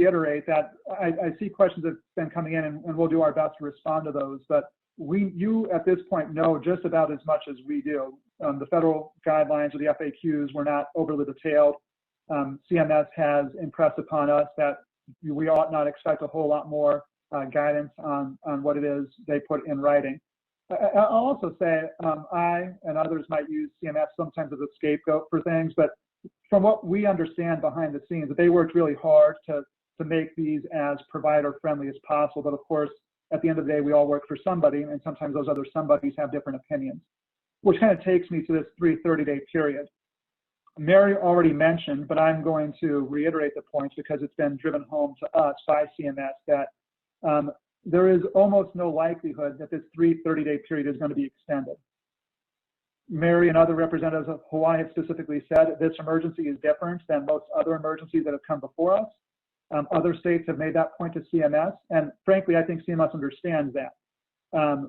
reiterate that I see questions that have been coming in, and we'll do our best to respond to those, but you at this point know just about as much as we do. The federal guidelines or the FAQs were not overly detailed. CMS has impressed upon us that we ought not expect a whole lot more guidance on what it is they put in writing. I'll also say I and others might use CMS sometimes as a scapegoat for things, but from what we understand behind the scenes, that they worked really hard to make these as provider friendly as possible. But of course, at the end of the day, we all work for somebody, and sometimes those other somebodies have different opinions, which kind of takes me to this 330-day period. Mary already mentioned, but I'm going to reiterate the points because it's been driven home to us by CMS that there is almost no likelihood that this 330-day period is going to be extended. Mary and other representatives of Hawaii have specifically said this emergency is different than most other emergencies that have come before us. Other states have made that point to CMS, and frankly, I think CMS understands that.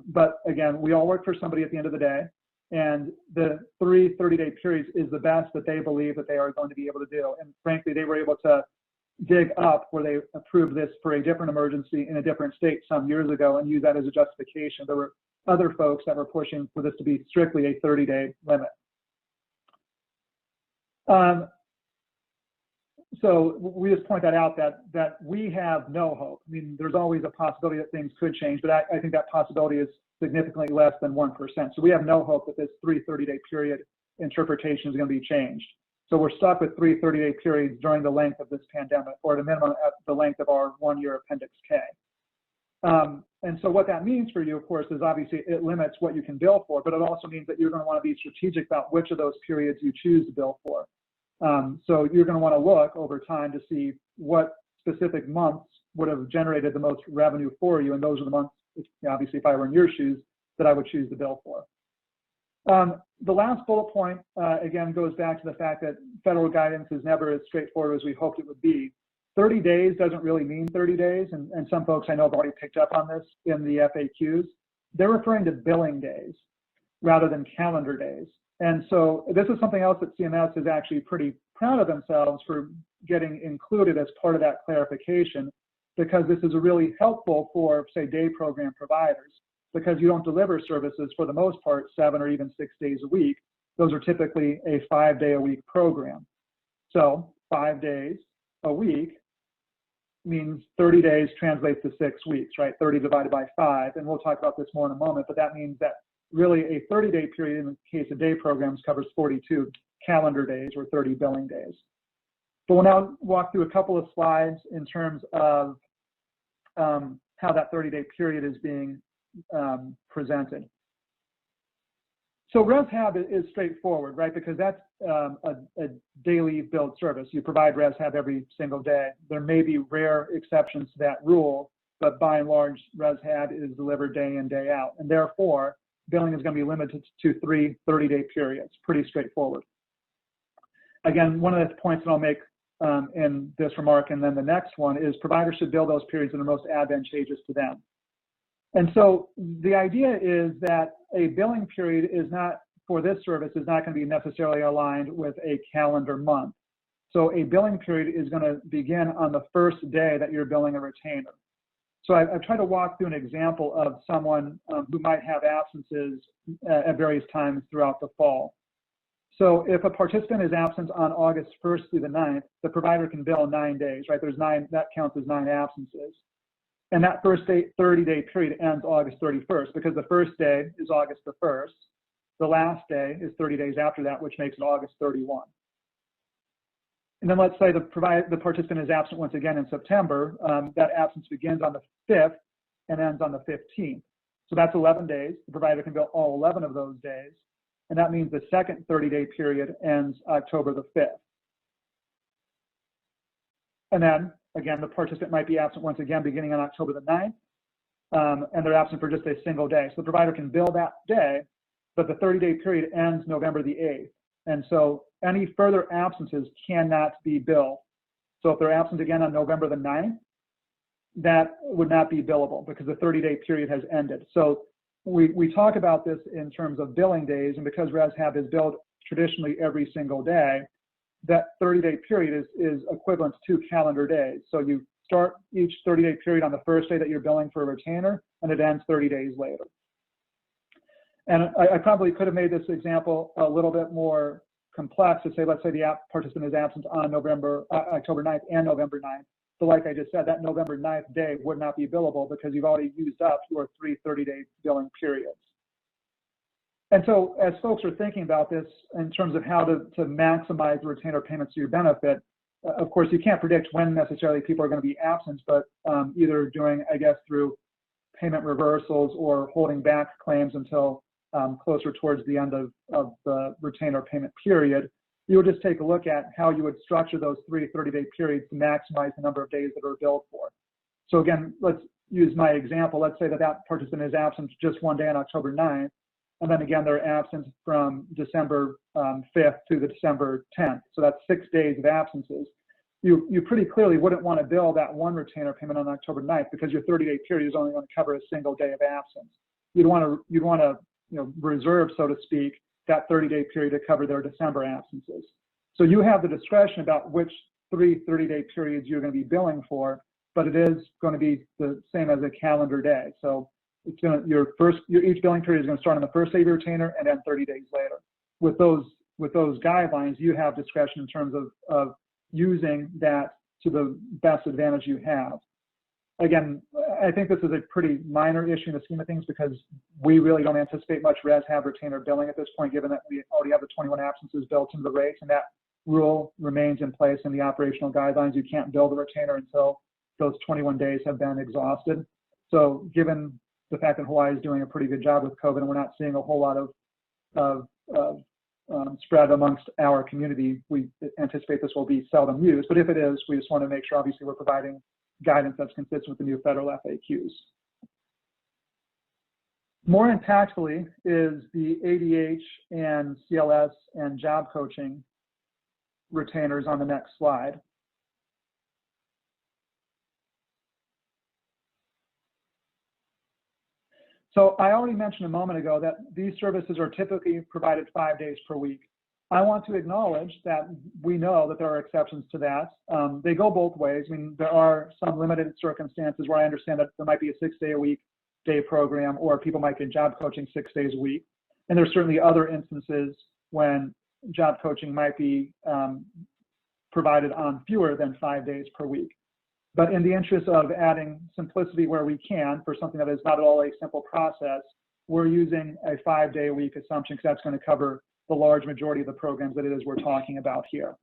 But again, we all work for somebody at the end of the day, and the 330-day periods is the best that they believe that they are going to be able to do. And frankly, they were able to dig up where they approved this for a different emergency in a different state some years ago and use that as a justification. There were other folks that were pushing for this to be strictly a 30-day limit. So we just point that out that we have no hope. I mean, there's always a possibility that things could change, but I think that possibility is significantly less than 1%. So we have no hope that this 330-day period interpretation is going to be changed. So we're stuck with 330-day periods during the length of this pandemic, or at a minimum at the length of our one-year Appendix K. And so what that means for you, of course, is obviously it limits what you can bill for, but it also means that you're going to want to be strategic about which of those periods you choose to bill for. So you're going to want to look over time to see what specific months would have generated the most revenue for you, and those are the months, obviously, if I were in your shoes, that I would choose to bill for. The last bullet point, again, goes back to the fact that federal guidance is never as straightforward as we hoped it would be. 30 days doesn't really mean 30 days, and some folks I know have already picked up on this in the FAQs. They're referring to billing days rather than calendar days. And so this is something else that CMS is actually pretty proud of themselves for getting included as part of that clarification, because this is really helpful for, say, day program providers, because you don't deliver services for the most part 7 or even 6 days a week. Those are typically a 5-day-a-week program. So 5 days a week means 30 days translates to 6 weeks, right? 30 divided by 5, and we'll talk about this more in a moment, but that means that really a 30-day period in the case of day programs covers 42 calendar days or 30 billing days. So we'll now walk through a couple of slides in terms of how that 30-day period is being presented. So ResHab is straightforward, right? Because that's a daily billed service. You provide ResHab every single day. There may be rare exceptions to that rule, but by and large, ResHab is delivered day in, day out. And therefore, billing is going to be limited to 3 30-day periods. Pretty straightforward. Again, one of the points that I'll make in this remark and then the next one is providers should bill those periods that are most advantageous to them. And so the idea is that a billing period is not, for this service, is not going to be necessarily aligned with a calendar month. So a billing period is going to begin on the first day that you're billing a retainer. So I've tried to walk through an example of someone who might have absences at various times throughout the fall. So if a participant is absent on August 1st through the 9th, the provider can bill 9 days, right? There's 9, that counts as 9 absences. And that first 30-day period ends August 31st, because the first day is August the 1st. The last day is 30 days after that, which makes it August 31. And then let's say the participant is absent once again in September. That absence begins on the 5th and ends on the 15th. So that's 11 days. The provider can bill all 11 of those days. And that means the second 30-day period ends October the 5th. And then, again, the participant might be absent once again beginning on October the 9th, and they're absent for just a single day. So the provider can bill that day, but the 30-day period ends November the 8th. And so any further absences cannot be billed. So if they're absent again on November the 9th, that would not be billable because the 30-day period has ended. So we talk about this in terms of billing days, and because ResHab is billed traditionally every single day, that 30-day period is equivalent to 2 calendar days. So you start each 30-day period on the first day that you're billing for a retainer, and it ends 30 days later. And I probably could have made this example a little bit more complex to say, let's say the participant is absent on October 9th and November 9th. But like I just said, that November 9th day would not be billable because you've already used up your 3 30-day billing periods. And so as folks are thinking about this in terms of how to maximize the retainer payments to your benefit, of course, you can't predict when necessarily people are going to be absent, but either doing, I guess, through payment reversals or holding back claims until closer towards the end of the retainer payment period, you would just take a look at how you would structure those 3 30-day periods to maximize the number of days that are billed for. So again, let's use my example. Let's say that participant is absent just one day on October 9th, and then again, they're absent from December 5th to the December 10th. So that's 6 days of absences. You pretty clearly wouldn't want to bill that one retainer payment on October 9th because your 30-day period is only going to cover a single day of absence. You'd want to reserve, so to speak, that 30-day period to cover their December absences. So you have the discretion about which 3 30-day periods you're going to be billing for, but it is going to be the same as a calendar day. So it's going to, each billing period is going to start on the first day of your retainer and end 30 days later. With those guidelines, you have discretion in terms of using that to the best advantage you have. Again, I think this is a pretty minor issue in the scheme of things because we really don't anticipate much res/hav retainer billing at this point, given that we already have the 21 absences built into the rates, and that rule remains in place in the operational guidelines. You can't bill the retainer until those 21 days have been exhausted. So given the fact that Hawaii is doing a pretty good job with COVID and we're not seeing a whole lot of spread amongst our community, we anticipate this will be seldom used. But if it is, we just want to make sure, obviously, we're providing guidance that's consistent with the new federal FAQs. More impactfully is the ADH and CLS and job coaching retainers on the next slide. So I already mentioned a moment ago that these services are typically provided 5 days per week. I want to acknowledge that we know that there are exceptions to that. They go both ways. I mean, there are some limited circumstances where I understand that there might be a 6-day-a-week day program, or people might get job coaching 6 days a week. And there's certainly other instances when job coaching might be provided on fewer than 5 days per week. But in the interest of adding simplicity where we can for something that is not at all a simple process, we're using a 5-day-a-week assumption because that's going to cover the large majority of the programs that it is we're talking about here.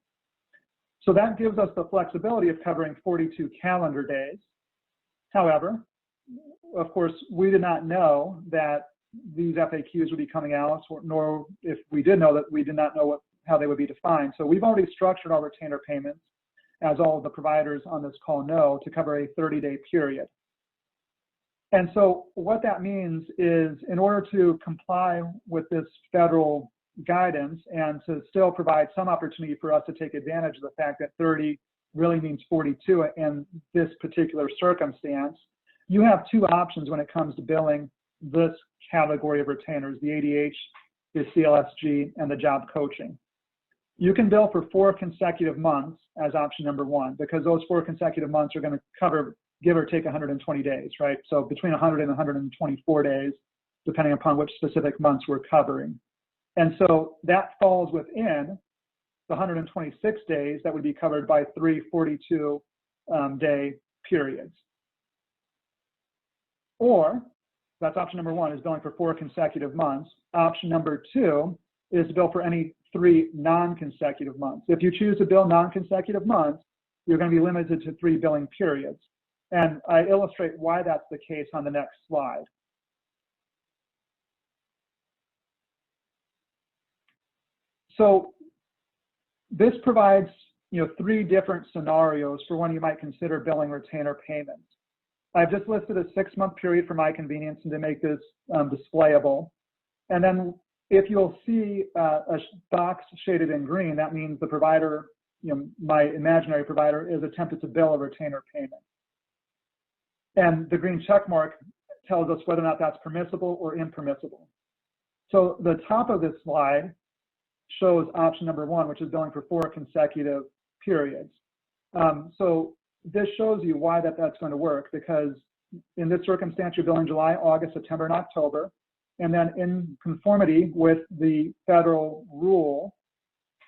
So that gives us the flexibility of covering 42 calendar days. However, of course, we did not know that these FAQs would be coming out, nor if we did know that, we did not know how they would be defined. So we've already structured our retainer payments, as all of the providers on this call know, to cover a 30-day period. And so what that means is, in order to comply with this federal guidance and to still provide some opportunity for us to take advantage of the fact that 30 really means 42 in this particular circumstance, you have two options when it comes to billing this category of retainers: the ADH, the CLSG, and the job coaching. You can bill for 4 consecutive months as option number 1, because those 4 consecutive months are going to cover, give or take, 120 days, right? So between 100 and 124 days, depending upon which specific months we're covering. And so that falls within the 126 days that would be covered by 3 42-day periods. Or, that's option number 1, is billing for 4 consecutive months. Option number 2 is to bill for any 3 non-consecutive months. If you choose to bill non-consecutive months, you're going to be limited to 3 billing periods. And I illustrate why that's the case on the next slide. So this provides 3 different scenarios for when you might consider billing retainer payments. I've just listed a 6-month period for my convenience and to make this displayable. And then if you'll see a box shaded in green, that means the provider, my imaginary provider, is attempted to bill a retainer payment. And the green check mark tells us whether or not that's permissible or impermissible. So the top of this slide shows option number 1, which is billing for 4 consecutive periods. So this shows you why that's going to work, because in this circumstance, you're billing July, August, September, and October. And then in conformity with the federal rule,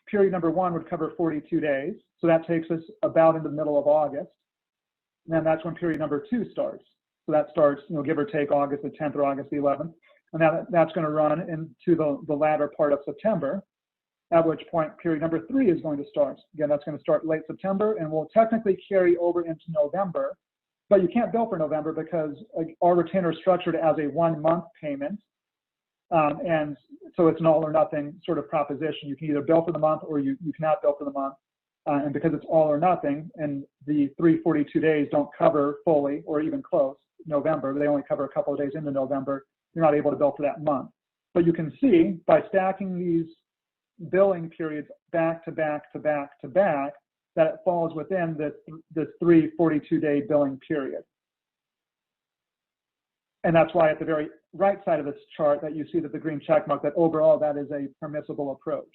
period number 1 would cover 42 days. So that takes us about in the middle of August. And then that's when period number 2 starts. So that starts, give or take August the 10th or August the 11th. And that's going to run into the latter part of September, at which point period number 3 is going to start. Again, that's going to start late September and will technically carry over into November. But you can't bill for November because our retainer is structured as a 1-month payment. And so it's an all or nothing sort of proposition. You can either bill for the month or you cannot bill for the month. And because it's all or nothing, and the 342 days don't cover fully or even close November, they only cover a couple of days into November, you're not able to bill for that month. But you can see by stacking these billing periods back to back to back to back that it falls within this 342-day billing period. And that's why at the very right side of this chart that you see that the green check mark, that overall that is a permissible approach.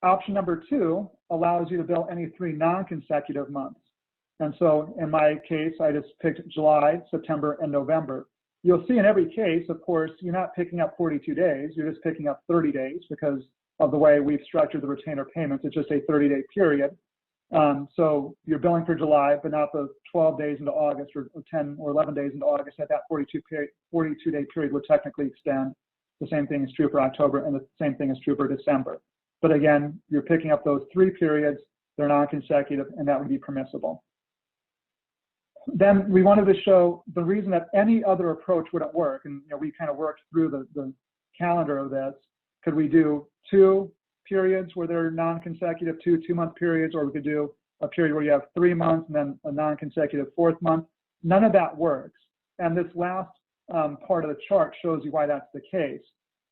Option number 2 allows you to bill any 3 non-consecutive months. And so in my case, I just picked July, September, and November. You'll see in every case, of course, you're not picking up 42 days, you're just picking up 30 days because of the way we've structured the retainer payments. It's just a 30-day period. So you're billing for July, but not the 12 days into August or 10 or 11 days into August. At that 42-day period would technically extend. The same thing is true for October, and the same thing is true for December. But again, you're picking up those 3 periods, they're non-consecutive, and that would be permissible. Then we wanted to show the reason that any other approach wouldn't work, and we kind of worked through the calendar of this. Could we do 2 periods where they're non-consecutive, 2 2-month periods, or we could do a period where you have 3 months and then a non-consecutive 4th month? None of that works. And this last part of the chart shows you why that's the case.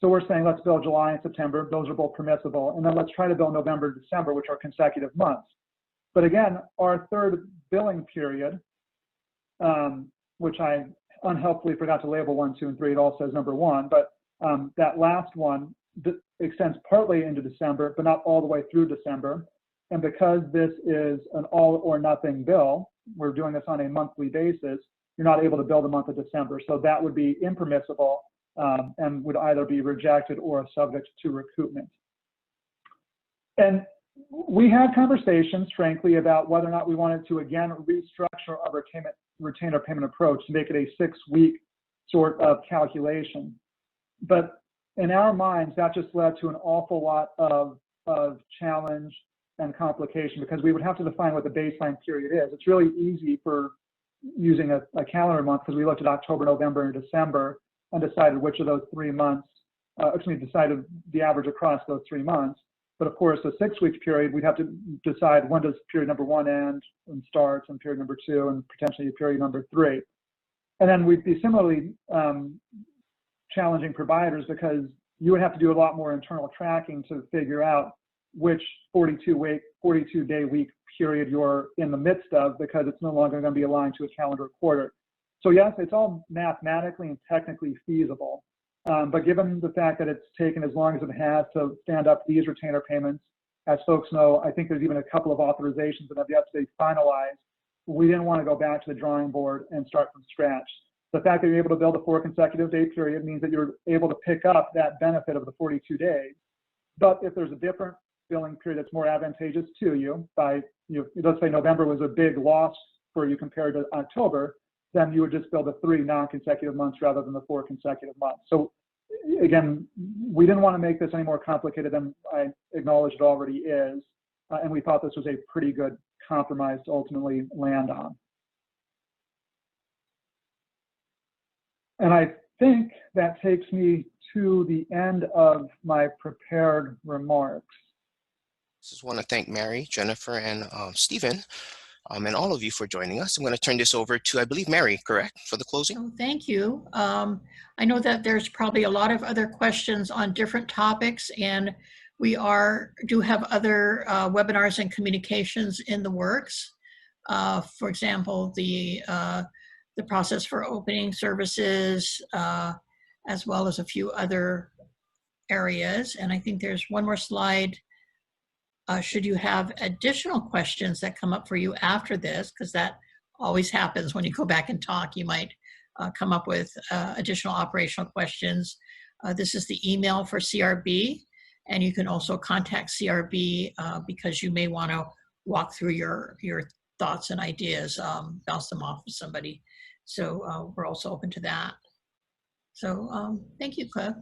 So we're saying let's bill July and September, those are both permissible, and then let's try to bill November and December, which are consecutive months. But again, our 3rd billing period, which I unhelpfully forgot to label 1, 2, and 3, it all says number 1, but that last one extends partly into December, but not all the way through December. And because this is an all or nothing bill, we're doing this on a monthly basis, you're not able to bill the month of December. So that would be impermissible and would either be rejected or subject to recoupment. And we had conversations, frankly, about whether or not we wanted to, again, restructure our retainer payment approach to make it a 6-week sort of calculation. But in our minds, that just led to an awful lot of challenge and complication, because we would have to define what the baseline period is. It's really easy for using a calendar month, because we looked at October, November, and December and decided which of those 3 months, decided the average across those 3 months. But of course, a 6-week period, we'd have to decide when does period number 1 end and starts, and period number 2, and potentially period number 3. And then we'd be similarly challenging providers, because you would have to do a lot more internal tracking to figure out which 42-day week period you're in the midst of, because it's no longer going to be aligned to a calendar quarter. So yes, it's all mathematically and technically feasible. But given the fact that it's taken as long as it has to stand up these retainer payments, as folks know, I think there's even a couple of authorizations that have yet to be finalized. We didn't want to go back to the drawing board and start from scratch. The fact that you're able to build a 4 consecutive day period means that you're able to pick up that benefit of the 42 days. But if there's a different billing period that's more advantageous to you, let's say November was a big loss for you compared to October, then you would just bill the 3 non-consecutive months rather than the 4 consecutive months. So again, we didn't want to make this any more complicated than I acknowledge it already is. And we thought this was a pretty good compromise to ultimately land on. And I think that takes me to the end of my prepared remarks. Just want to thank Mary, Jennifer, and Stephen, and all of you for joining us. I'm going to turn this over to, I believe, Mary, correct, for the closing? Oh, thank you. I know that there's probably a lot of other questions on different topics, and we do have other webinars and communications in the works. For example, the process for opening services, as well as a few other areas. And I think there's one more slide Should you have additional questions that come up for you after this, because that always happens when you go back and talk, you might come up with additional operational questions. This is the email for CRB, and you can also contact CRB because you may want to walk through your thoughts and ideas, bounce them off with somebody. So we're also open to that. So thank you, Cliff.